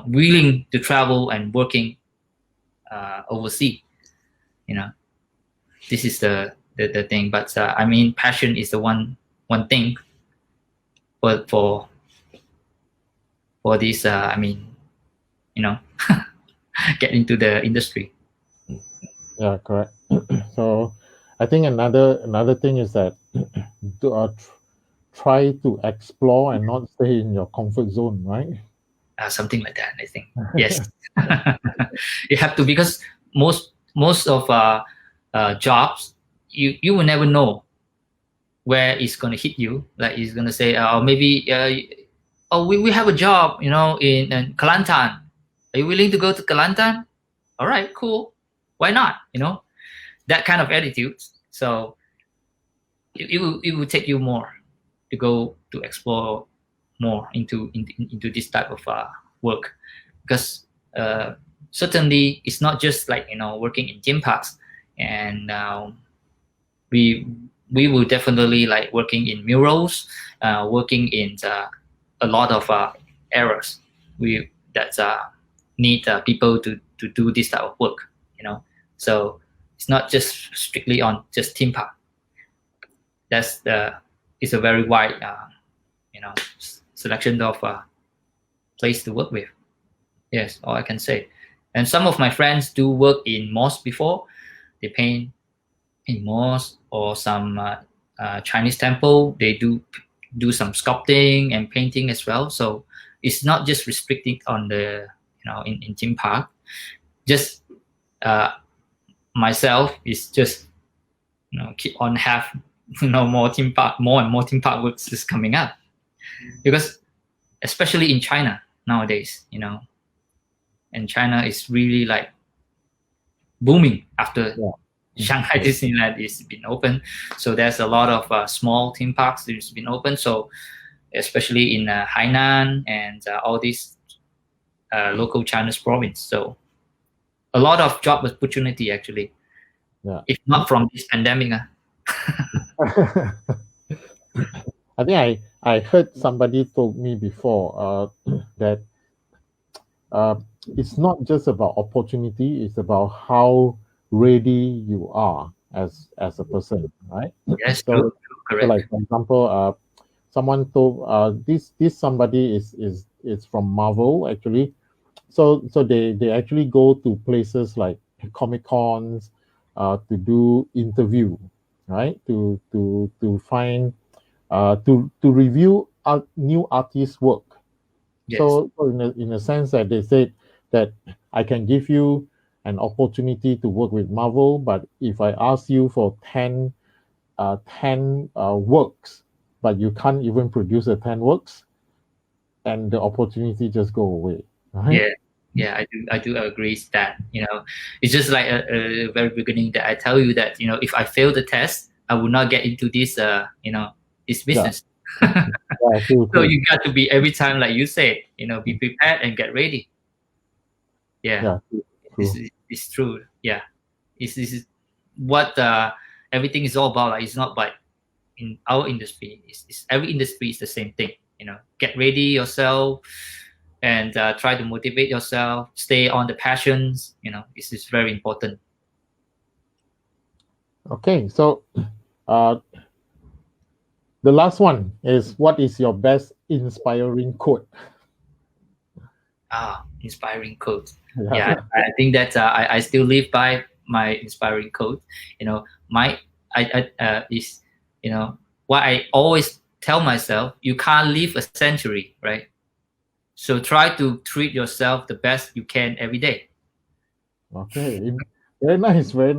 [SPEAKER 2] willing to travel and working overseas. This is the thing. But I mean, passion is the one thing. But for this, I mean, get into the industry.
[SPEAKER 1] Yeah, correct. So I think another thing is that to try to explore and not stay in your comfort zone, right?
[SPEAKER 2] Something like that, I think. Yes. You have to, because most of jobs, you will never know where it's going to hit you. Like it's going to say, maybe we have a job in Kelantan. Are you willing to go to Kelantan? All right, cool, why not? That kind of attitude. So it will take you more to go to explore more into this type of work, because certainly it's not just like working in theme parks, and we will definitely like working in murals, working in a lot of areas that need people to do this type of work. So it's not just strictly on just theme park. It's a very wide selection of place to work with. Yes, all I can say. And some of my friends do work in mosques before. They paint in mosques, or some Chinese temple. They do some sculpting and painting as well. So it's not just restricted on the in theme park. Just myself is just keep on have more and more theme park works is coming up, because especially in China nowadays, and China is really like booming after Shanghai Disneyland is been open. So there's a lot of small theme parks that's been open. So especially in Hainan and all these local Chinese province. So a lot of job opportunity actually.
[SPEAKER 1] Yeah.
[SPEAKER 2] If not from this pandemic.
[SPEAKER 1] I think I heard somebody told me before that it's not just about opportunity, it's about how ready you are as a person, right?
[SPEAKER 2] Yes,
[SPEAKER 1] So,
[SPEAKER 2] true, correct.
[SPEAKER 1] so like for example, someone told this somebody is from Marvel actually. So they actually go to places like Comic Cons to do interview, right? To find to review new artists' work.
[SPEAKER 2] Yes.
[SPEAKER 1] So in a sense that they said that I can give you an opportunity to work with Marvel, but if I ask you for 10 works, but you can't even produce 10 works, and the opportunity just go away. Right?
[SPEAKER 2] Yeah, I do agree with that. It's just like a very beginning that I tell you that if I fail the test, I will not get into this this business.
[SPEAKER 1] Yeah, true.
[SPEAKER 2] So you got to be every time, like you say, be prepared and get ready. Yeah, it's true. Yeah, this is what everything is all about. Like, it's not but in our industry. It's every industry is the same thing. Get ready yourself and try to motivate yourself. Stay on the passions. This is very important.
[SPEAKER 1] Okay, so the last one is, what is your best inspiring quote?
[SPEAKER 2] Inspiring quote. Yeah, I think that I still live by my inspiring quote. My is what I always tell myself: you can't live a century, right? So try to treat yourself the best you can every day.
[SPEAKER 1] Okay, very nice, very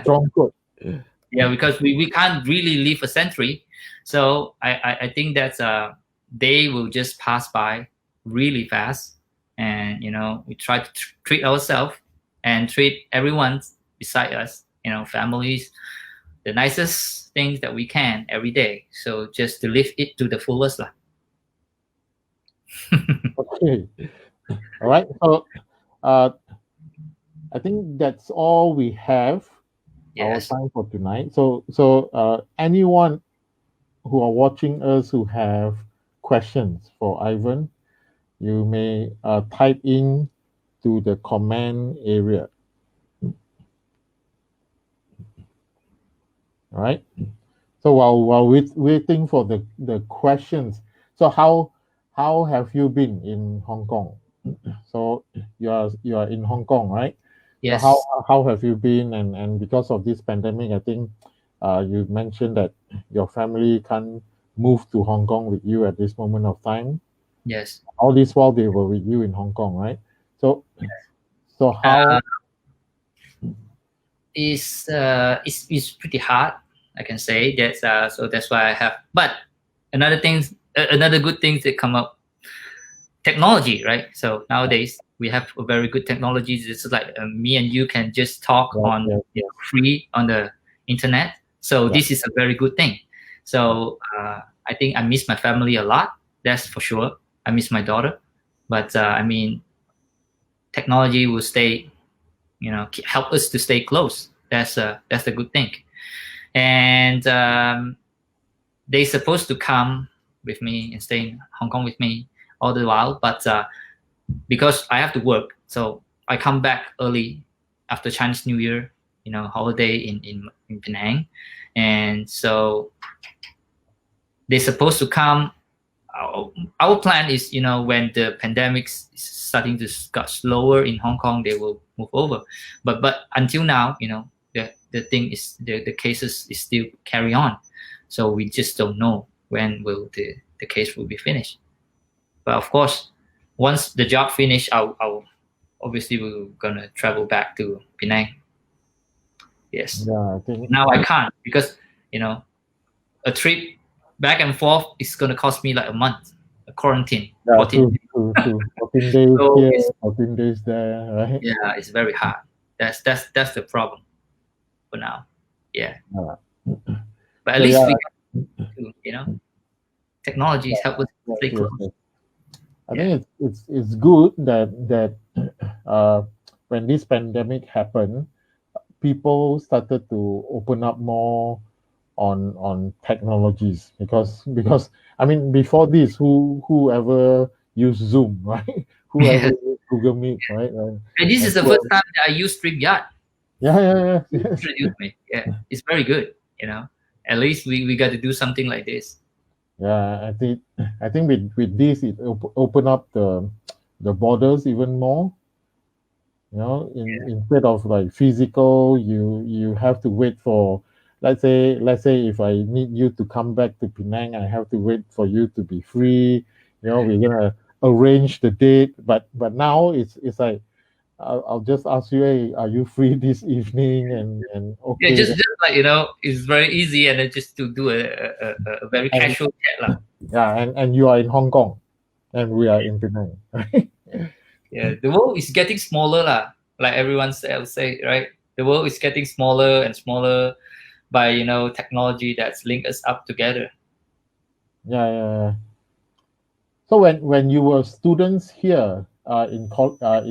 [SPEAKER 1] strong quote.
[SPEAKER 2] Yeah, because we can't really live a century. So I think that they will just pass by really fast. And we try to treat ourselves and treat everyone beside us families, the nicest things that we can every day. So just to live it to the fullest lah.
[SPEAKER 1] Okay. All right. So I think that's all we have our
[SPEAKER 2] Yes.
[SPEAKER 1] time for tonight. So anyone who are watching us who have questions for Ivan, you may type in to the comment area. All right. So while waiting for the questions, so how have you been in Hong Kong? So you are in Hong Kong, right? So
[SPEAKER 2] Yes.
[SPEAKER 1] how have you been? And because of this pandemic, I think you mentioned that your family can't move to Hong Kong with you at this moment of time.
[SPEAKER 2] Yes.
[SPEAKER 1] All this while they were with you in Hong Kong, right? So so
[SPEAKER 2] Uh,
[SPEAKER 1] how?
[SPEAKER 2] it's pretty hard. I can say that's so that's why I have. But another good things that come up, technology, right? So nowadays we have a very good technology. It's like me and you can just talk
[SPEAKER 1] Yes,
[SPEAKER 2] on
[SPEAKER 1] yes, yes,
[SPEAKER 2] free on the internet. So
[SPEAKER 1] yeah,
[SPEAKER 2] this is a very good thing.
[SPEAKER 1] yeah,
[SPEAKER 2] So I think I miss my family a lot. That's for sure. I miss my daughter, but I mean, technology will stay. Help us to stay close. That's a good thing. And they supposed to come with me and stay in Hong Kong with me all the while, but because I have to work, so I come back early after Chinese New Year, holiday in Penang, and so they're supposed to come. Our plan is, when the pandemic is starting to got slower in Hong Kong, they will move over. But until now, the thing is the cases is still carry on, so we just don't know when will the case will be finished. But of course, once the job finish, I'll obviously we're gonna travel back to Penang. Yes.
[SPEAKER 1] yeah. I think
[SPEAKER 2] Now I can't because a trip back and forth is gonna cost me like a month. A quarantine,
[SPEAKER 1] yeah,
[SPEAKER 2] 14 days.
[SPEAKER 1] 14 days
[SPEAKER 2] So
[SPEAKER 1] here,
[SPEAKER 2] it's
[SPEAKER 1] 14 days there, right?
[SPEAKER 2] yeah, it's very hard. That's the problem for now. Yeah,
[SPEAKER 1] Yeah.
[SPEAKER 2] but at
[SPEAKER 1] So
[SPEAKER 2] least
[SPEAKER 1] yeah,
[SPEAKER 2] we can, technologies help us
[SPEAKER 1] yes,
[SPEAKER 2] stay
[SPEAKER 1] yes,
[SPEAKER 2] close.
[SPEAKER 1] yes. I
[SPEAKER 2] Yeah,
[SPEAKER 1] think it's good that uh, when this pandemic happened, people started to open up more on technologies because I mean before this, whoever used Zoom, right? Whoever
[SPEAKER 2] yeah.
[SPEAKER 1] used Google Meet, right?
[SPEAKER 2] And this
[SPEAKER 1] And
[SPEAKER 2] is the first time that I use StreamYard.
[SPEAKER 1] yeah, yeah,
[SPEAKER 2] You
[SPEAKER 1] yes.
[SPEAKER 2] introduced me. Yeah, it's very good. At least we got to do something like this.
[SPEAKER 1] Yeah, I think with this it open up the borders even more. Instead of like physical, you have to wait for, let's say if I need you to come back to Penang, I have to wait for you to be free. We're gonna arrange the date, but now it's like I'll just ask you, hey, are you free this evening? And
[SPEAKER 2] Yeah,
[SPEAKER 1] okay,
[SPEAKER 2] just like it's very easy, and then just to do a very
[SPEAKER 1] and
[SPEAKER 2] casual chat lah.
[SPEAKER 1] yeah, and you are in Hong Kong, and we are in Penang.
[SPEAKER 2] Yeah, the world is getting smaller lah. Like everyone else say, right? The world is getting smaller and smaller by technology that's linked us up together.
[SPEAKER 1] Yeah, yeah, yeah. So when you were students here in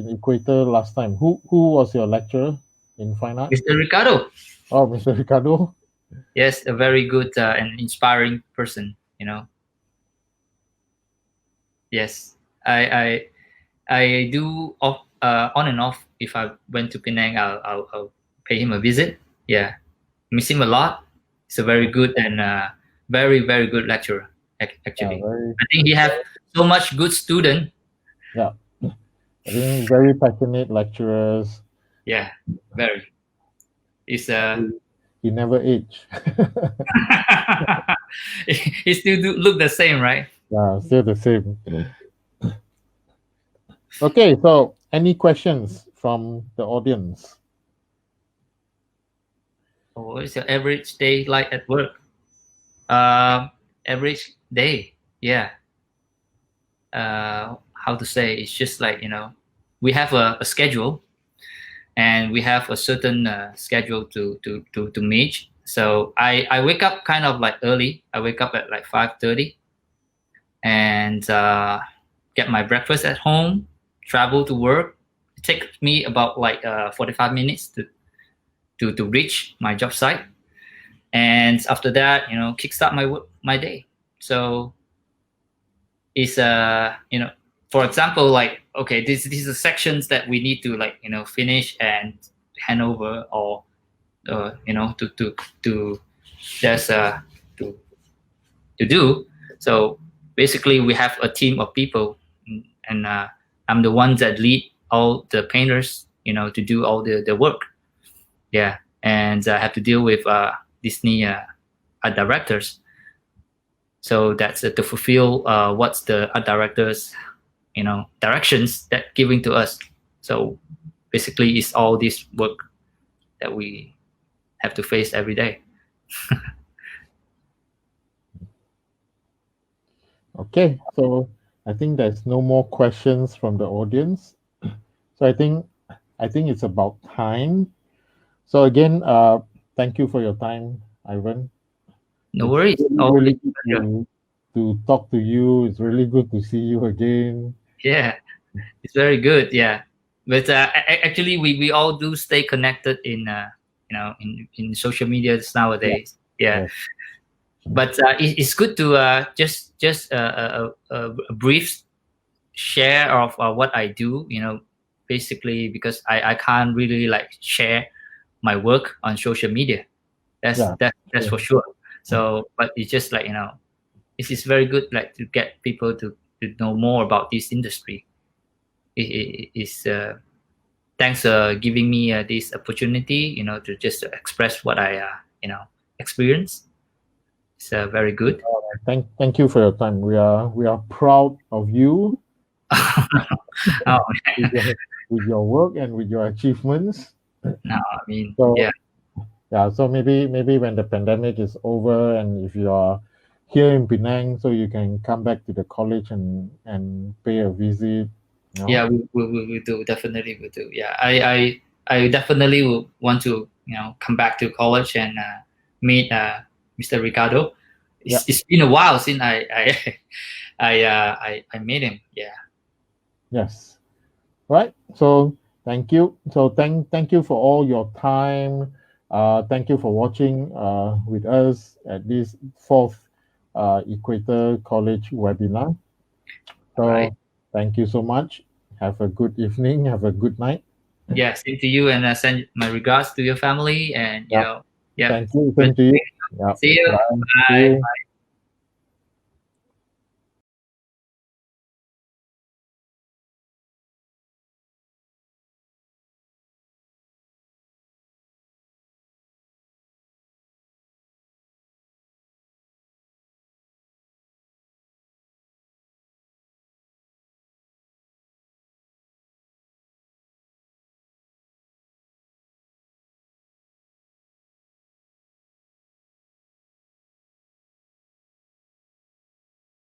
[SPEAKER 1] Equator last time, who was your lecturer in fine art?
[SPEAKER 2] Mr. Ricardo,
[SPEAKER 1] Oh, Mr. Ricardo.
[SPEAKER 2] yes, a very good and inspiring person. Yes, I do on and off. If I went to Penang, I'll pay him a visit. Yeah, miss him a lot. He's a very good and very very good lecturer.
[SPEAKER 1] Yeah,
[SPEAKER 2] Actually,
[SPEAKER 1] very
[SPEAKER 2] I think he have so much good student.
[SPEAKER 1] yeah. I think very passionate lecturers.
[SPEAKER 2] Yeah, very. He's
[SPEAKER 1] He never age.
[SPEAKER 2] he still do look the same, right?
[SPEAKER 1] Yeah, still the same. Okay, so any questions from the audience?
[SPEAKER 2] Oh, what is your average day like at work? Um, Average day, yeah. How to say? It's just like we have a schedule. and we have a certain schedule to meet. So I wake up kind of like early. I wake up at like 5:30 and get my breakfast at home, travel to work. It takes me about like 45 minutes to reach my job site, and after that, kickstart my day. So it's for example, like, okay, these are sections that we need to, like, finish and hand over, or to just to do. So basically, we have a team of people, and I'm the one that lead all the painters, to do all the work. Yeah, and I have to deal with Disney art directors. So that's to fulfill what's the art directors, directions that giving to us. So basically, it's all this work that we have to face every day.
[SPEAKER 1] Okay, so I think there's no more questions from the audience. So I think it's about time. So again, thank you for your time, Ivan.
[SPEAKER 2] No
[SPEAKER 1] It's
[SPEAKER 2] worries.
[SPEAKER 1] really,
[SPEAKER 2] Always
[SPEAKER 1] really good to talk to you. It's really good to see you again.
[SPEAKER 2] Yeah, it's very good. Yeah, but actually, we all do stay connected in in social media nowadays. Yeah,
[SPEAKER 1] Yes.
[SPEAKER 2] but it's good to just a brief share of what I do. Basically, because I can't really like share my work on social media.
[SPEAKER 1] Yeah.
[SPEAKER 2] That's for sure. So, but it's just like, it's very good, like, to get people to know more about this industry. It's thanks giving me this opportunity, to just express what I experience. It's very good.
[SPEAKER 1] Thank you for your time. We are proud of you
[SPEAKER 2] Oh,
[SPEAKER 1] with your work and with your achievements.
[SPEAKER 2] no, I mean,
[SPEAKER 1] So
[SPEAKER 2] yeah,
[SPEAKER 1] yeah, so maybe when the pandemic is over and if you are here in Penang, so you can come back to the college and pay a visit.
[SPEAKER 2] yeah, we do, definitely we do. Yeah, I definitely will want to, come back to college and meet Mr. Ricardo.
[SPEAKER 1] Yeah.
[SPEAKER 2] It's been a while since I met him. Yeah.
[SPEAKER 1] Yes. Right. So thank you. So thank you for all your time. Thank you for watching with us at this fourth Equator College webinar.
[SPEAKER 2] All right.
[SPEAKER 1] So thank you so much. Have a good evening. Have a good night.
[SPEAKER 2] Yeah, same to you, and send my regards to your family. And
[SPEAKER 1] Yeah.
[SPEAKER 2] yeah.
[SPEAKER 1] Thank you. Same to you. Yeah.
[SPEAKER 2] See you.
[SPEAKER 1] Bye. See
[SPEAKER 2] Bye.
[SPEAKER 1] you.